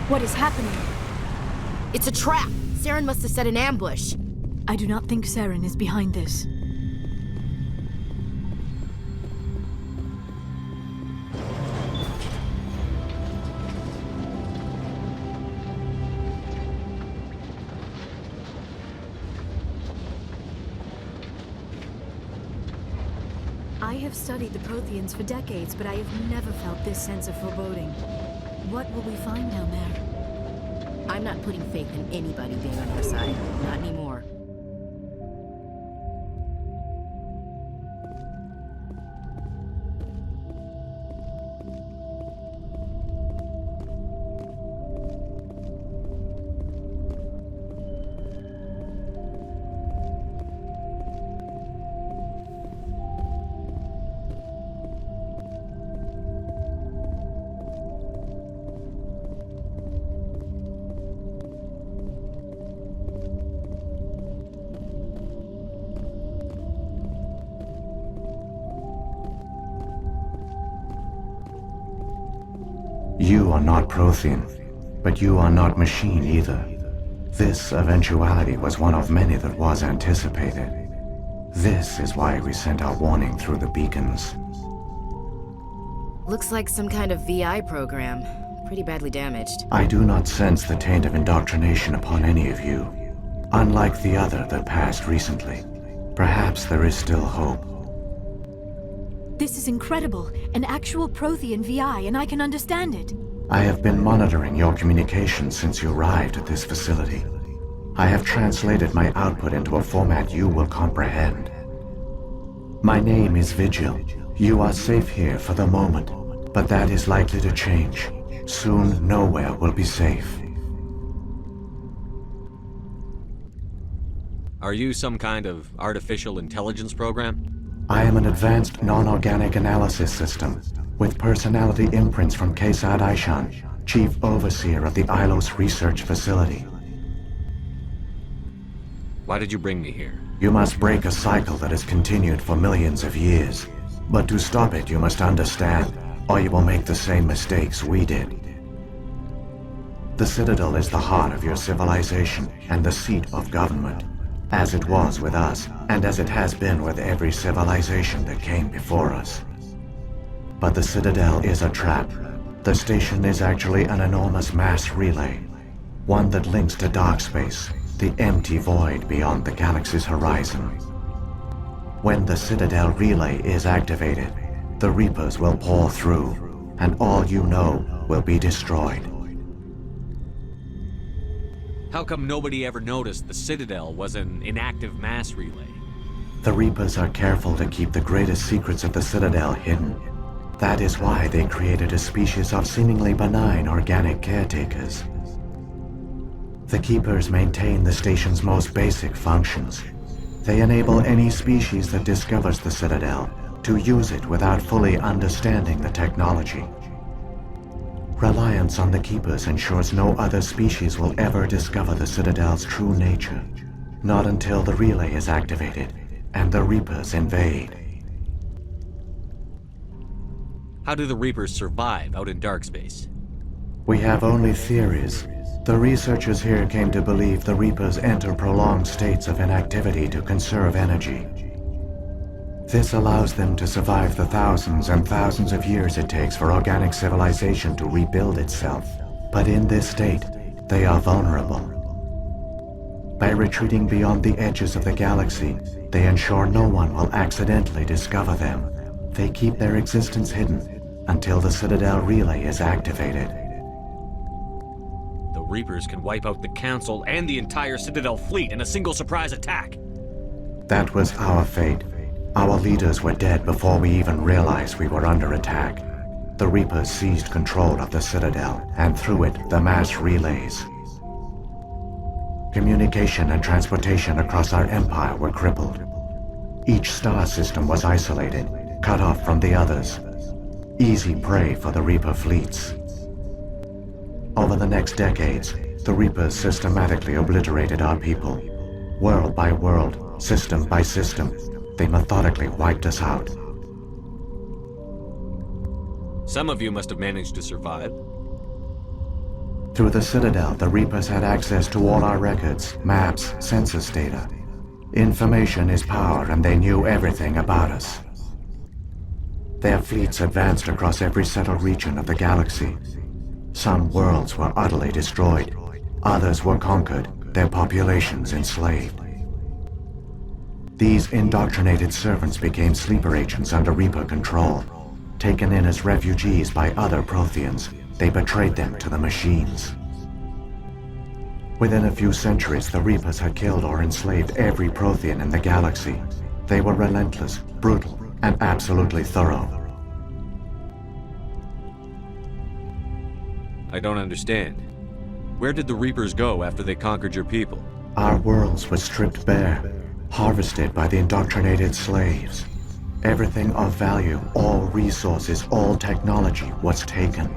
What is happening? It's a trap! Saren must have set an ambush. I do not think Saren is behind this. I have studied the Protheans for decades, but I have never felt this sense of foreboding. What will we find down there? I'm not putting faith in anybody being on our side. Not anymore. You are not Prothean, but you are not machine either. This eventuality was one of many that was anticipated. This is why we sent our warning through the beacons. Looks like some kind of VI program. Pretty badly damaged. I do not sense the taint of indoctrination upon any of you, unlike the other that passed recently. Perhaps there is still hope. This is incredible. An actual Prothean VI, and I can understand it. I have been monitoring your communications since you arrived at this facility. I have translated my output into a format you will comprehend. My name is Vigil. You are safe here for the moment, but that is likely to change. Soon, nowhere will be safe. Are you some kind of artificial intelligence program? I am an advanced non-organic analysis system, with personality imprints from Kesad Aishan, Chief Overseer of the Ilos Research Facility. Why did you bring me here? You must break a cycle that has continued for millions of years. But to stop it, you must understand, or you will make the same mistakes we did. The Citadel is the heart of your civilization and the seat of government, as it was with us, and as it has been with every civilization that came before us. But the Citadel is a trap. The station is actually an enormous mass relay, one that links to dark space, the empty void beyond the galaxy's horizon. When the Citadel relay is activated, the Reapers will pour through, and all you know will be destroyed. How come nobody ever noticed the Citadel was an inactive mass relay? The Reapers are careful to keep the greatest secrets of the Citadel hidden. That is why they created a species of seemingly benign organic caretakers. The Keepers maintain the station's most basic functions. They enable any species that discovers the Citadel to use it without fully understanding the technology. Reliance on the Keepers ensures no other species will ever discover the Citadel's true nature. Not until the relay is activated and the Reapers invade. How do the Reapers survive out in dark space? We have only theories. The researchers here came to believe the Reapers enter prolonged states of inactivity to conserve energy. This allows them to survive the thousands and thousands of years it takes for organic civilization to rebuild itself. But in this state, they are vulnerable. By retreating beyond the edges of the galaxy, they ensure no one will accidentally discover them. They keep their existence hidden until the Citadel relay is activated. The Reapers can wipe out the Council and the entire Citadel fleet in a single surprise attack. That was our fate. Our leaders were dead before we even realized we were under attack. The Reapers seized control of the Citadel, and through it, the mass relays. Communication and transportation across our empire were crippled. Each star system was isolated, cut off from the others. Easy prey for the Reaper fleets. Over the next decades, the Reapers systematically obliterated our people. World by world, system by system, they methodically wiped us out. Some of you must have managed to survive. Through the Citadel, the Reapers had access to all our records, maps, census data. Information is power, and they knew everything about us. Their fleets advanced across every settled region of the galaxy. Some worlds were utterly destroyed. Others were conquered, their populations enslaved. These indoctrinated servants became sleeper agents under Reaper control. Taken in as refugees by other Protheans, they betrayed them to the machines. Within a few centuries, the Reapers had killed or enslaved every Prothean in the galaxy. They were relentless, brutal, and absolutely thorough. I don't understand. Where did the Reapers go after they conquered your people? Our worlds were stripped bare, harvested by the indoctrinated slaves. Everything of value, all resources, all technology was taken.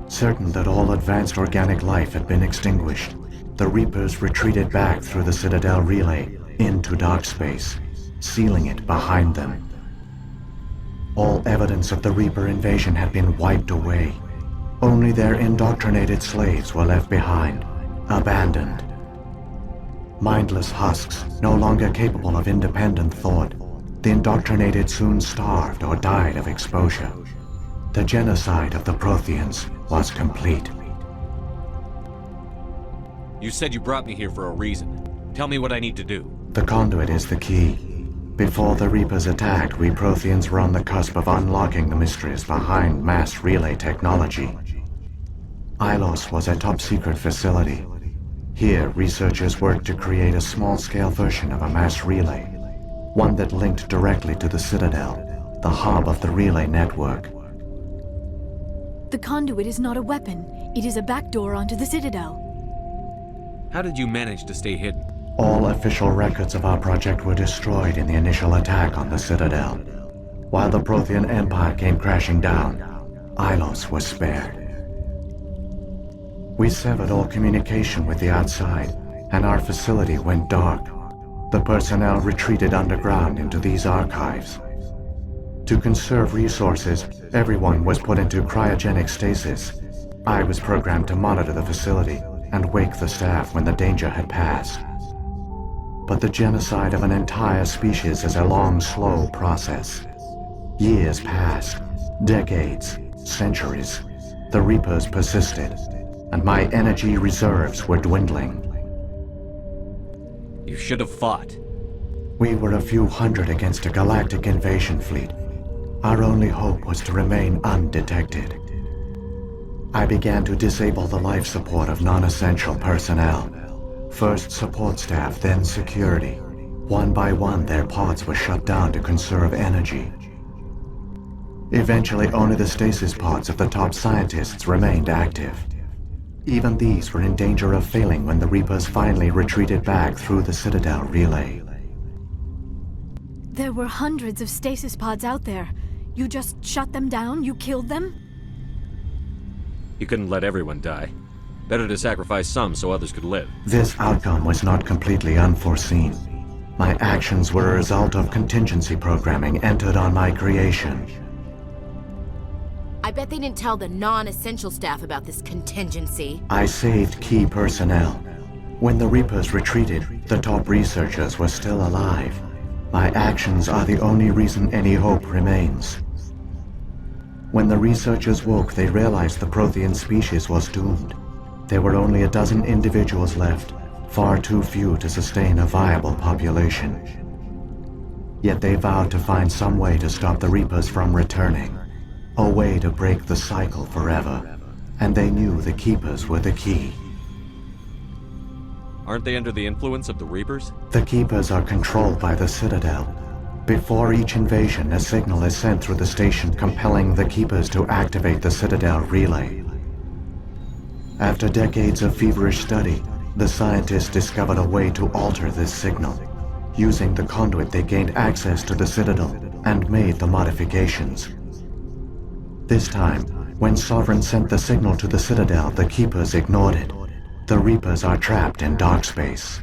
Certain that all advanced organic life had been extinguished, the Reapers retreated back through the Citadel relay into dark space, sealing it behind them. All evidence of the Reaper invasion had been wiped away. Only their indoctrinated slaves were left behind, abandoned. Mindless husks, no longer capable of independent thought, the indoctrinated soon starved or died of exposure. The genocide of the Protheans was complete. You said you brought me here for a reason. Tell me what I need to do. The conduit is the key. Before the Reapers attacked, we Protheans were on the cusp of unlocking the mysteries behind mass relay technology. Ilos was a top-secret facility. Here, researchers worked to create a small-scale version of a mass relay, one that linked directly to the Citadel, the hub of the relay network. The conduit is not a weapon. It is a backdoor onto the Citadel. How did you manage to stay hidden? All official records of our project were destroyed in the initial attack on the Citadel. While the Prothean Empire came crashing down, Ilos was spared. We severed all communication with the outside, and our facility went dark. The personnel retreated underground into these archives. To conserve resources, everyone was put into cryogenic stasis. I was programmed to monitor the facility and wake the staff when the danger had passed. But the genocide of an entire species is a long, slow process. Years passed, decades, centuries. The Reapers persisted, and my energy reserves were dwindling. You should have fought. We were a few hundred against a galactic invasion fleet. Our only hope was to remain undetected. I began to disable the life support of non-essential personnel. First support staff, then security. One by one, their pods were shut down to conserve energy. Eventually, only the stasis pods of the top scientists remained active. Even these were in danger of failing when the Reapers finally retreated back through the Citadel relay. There were hundreds of stasis pods out there. You just shut them down? You killed them? You couldn't let everyone die. Better to sacrifice some so others could live. This outcome was not completely unforeseen. My actions were a result of contingency programming entered on my creation. I bet they didn't tell the non-essential staff about this contingency. I saved key personnel. When the Reapers retreated, the top researchers were still alive. My actions are the only reason any hope remains. When the researchers woke, they realized the Prothean species was doomed. There were only a dozen individuals left, far too few to sustain a viable population. Yet they vowed to find some way to stop the Reapers from returning. A way to break the cycle forever. And they knew the Keepers were the key. Aren't they under the influence of the Reapers? The Keepers are controlled by the Citadel. Before each invasion, a signal is sent through the station compelling the Keepers to activate the Citadel relay. After decades of feverish study, the scientists discovered a way to alter this signal. Using the conduit, they gained access to the Citadel and made the modifications. This time, when Sovereign sent the signal to the Citadel, the Keepers ignored it. The Reapers are trapped in dark space.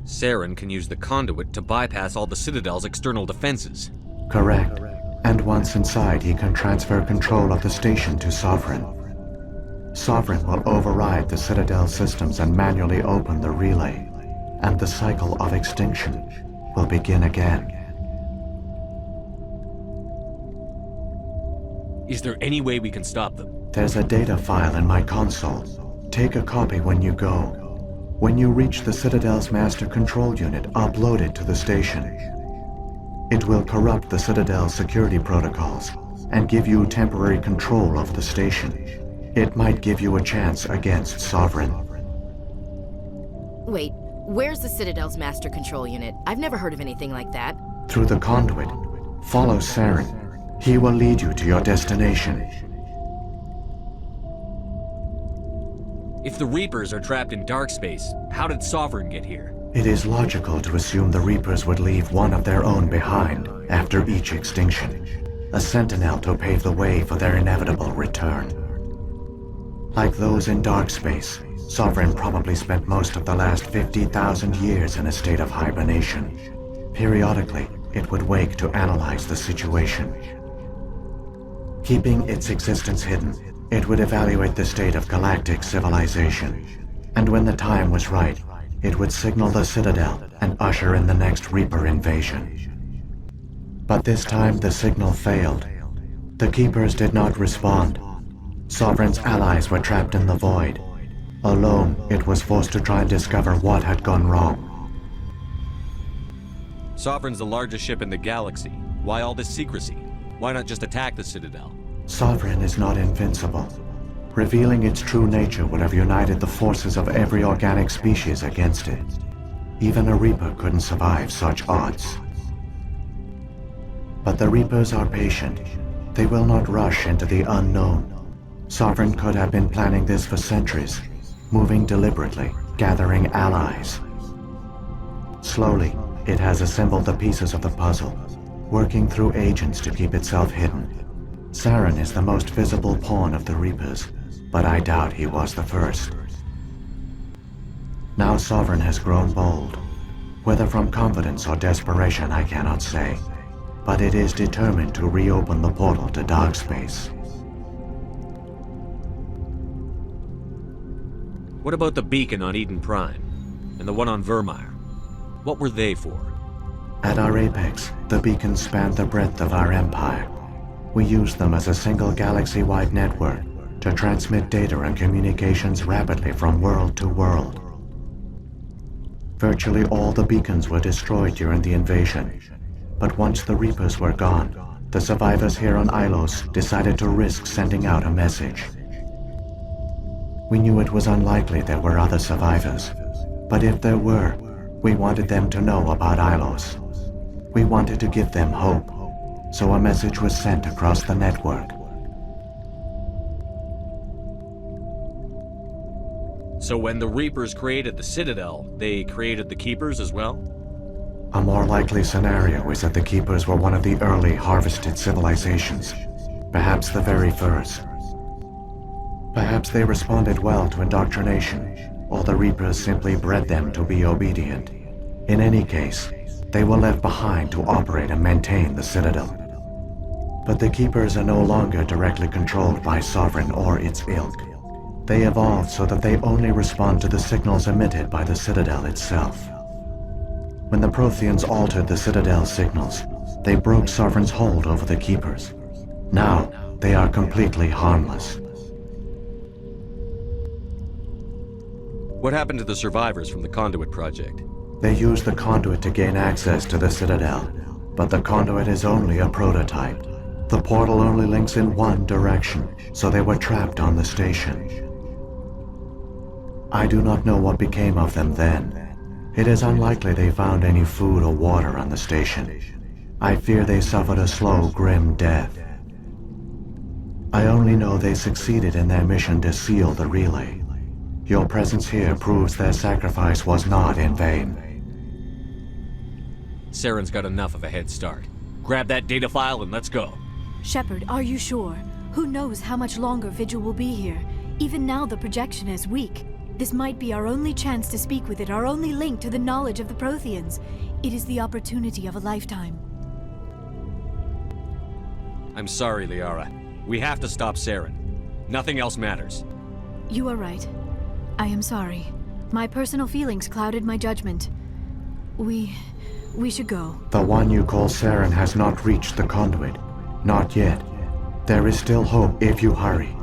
Saren can use the conduit to bypass all the Citadel's external defenses. Correct. And once inside, he can transfer control of the station to Sovereign. Sovereign will override the Citadel systems and manually open the relay, and the cycle of extinction will begin again. Is there any way we can stop them? There's a data file in my console. Take a copy when you go. When you reach the Citadel's master control unit, upload it to the station. It will corrupt the Citadel's security protocols and give you temporary control of the station. It might give you a chance against Sovereign. Wait, where's the Citadel's master control unit? I've never heard of anything like that. Through the conduit, follow Saren. He will lead you to your destination. If the Reapers are trapped in dark space, how did Sovereign get here? It is logical to assume the Reapers would leave one of their own behind after each extinction, a sentinel to pave the way for their inevitable return. Like those in dark space, Sovereign probably spent most of the last 50,000 years in a state of hibernation. Periodically, it would wake to analyze the situation. Keeping its existence hidden, it would evaluate the state of galactic civilization. And when the time was right, it would signal the Citadel and usher in the next Reaper invasion. But this time the signal failed. The Keepers did not respond. Sovereign's allies were trapped in the void. Alone, it was forced to try and discover what had gone wrong. Sovereign's the largest ship in the galaxy. Why all this secrecy? Why not just attack the Citadel? Sovereign is not invincible. Revealing its true nature would have united the forces of every organic species against it. Even a Reaper couldn't survive such odds. But the Reapers are patient. They will not rush into the unknown. Sovereign could have been planning this for centuries, moving deliberately, gathering allies. Slowly, it has assembled the pieces of the puzzle, working through agents to keep itself hidden. Saren is the most visible pawn of the Reapers, but I doubt he was the first. Now Sovereign has grown bold. Whether from confidence or desperation, I cannot say, but it is determined to reopen the portal to dark space. What about the beacon on Eden Prime? And the one on Vermeer? What were they for? At our apex, the beacons spanned the breadth of our empire. We used them as a single galaxy-wide network to transmit data and communications rapidly from world to world. Virtually all the beacons were destroyed during the invasion, but once the Reapers were gone, the survivors here on Ilos decided to risk sending out a message. We knew it was unlikely there were other survivors, but if there were, we wanted them to know about Ilos. We wanted to give them hope, so a message was sent across the network. So when the Reapers created the Citadel, they created the Keepers as well? A more likely scenario is that the Keepers were one of the early harvested civilizations, perhaps the very first. Perhaps they responded well to indoctrination, or the Reapers simply bred them to be obedient. In any case, they were left behind to operate and maintain the Citadel. But the Keepers are no longer directly controlled by Sovereign or its ilk. They evolved so that they only respond to the signals emitted by the Citadel itself. When the Protheans altered the Citadel's signals, they broke Sovereign's hold over the Keepers. Now, they are completely harmless. What happened to the survivors from the Conduit project? They used the conduit to gain access to the Citadel, but the conduit is only a prototype. The portal only links in one direction, so they were trapped on the station. I do not know what became of them then. It is unlikely they found any food or water on the station. I fear they suffered a slow, grim death. I only know they succeeded in their mission to seal the relay. Your presence here proves their sacrifice was not in vain. Saren's got enough of a head start. Grab that data file and let's go. Shepard, are you sure? Who knows how much longer Vigil will be here? Even now the projection is weak. This might be our only chance to speak with it, our only link to the knowledge of the Protheans. It is the opportunity of a lifetime. I'm sorry, Liara. We have to stop Saren. Nothing else matters. You are right. I am sorry. My personal feelings clouded my judgment. We should go. The one you call Saren has not reached the conduit. Not yet. There is still hope if you hurry.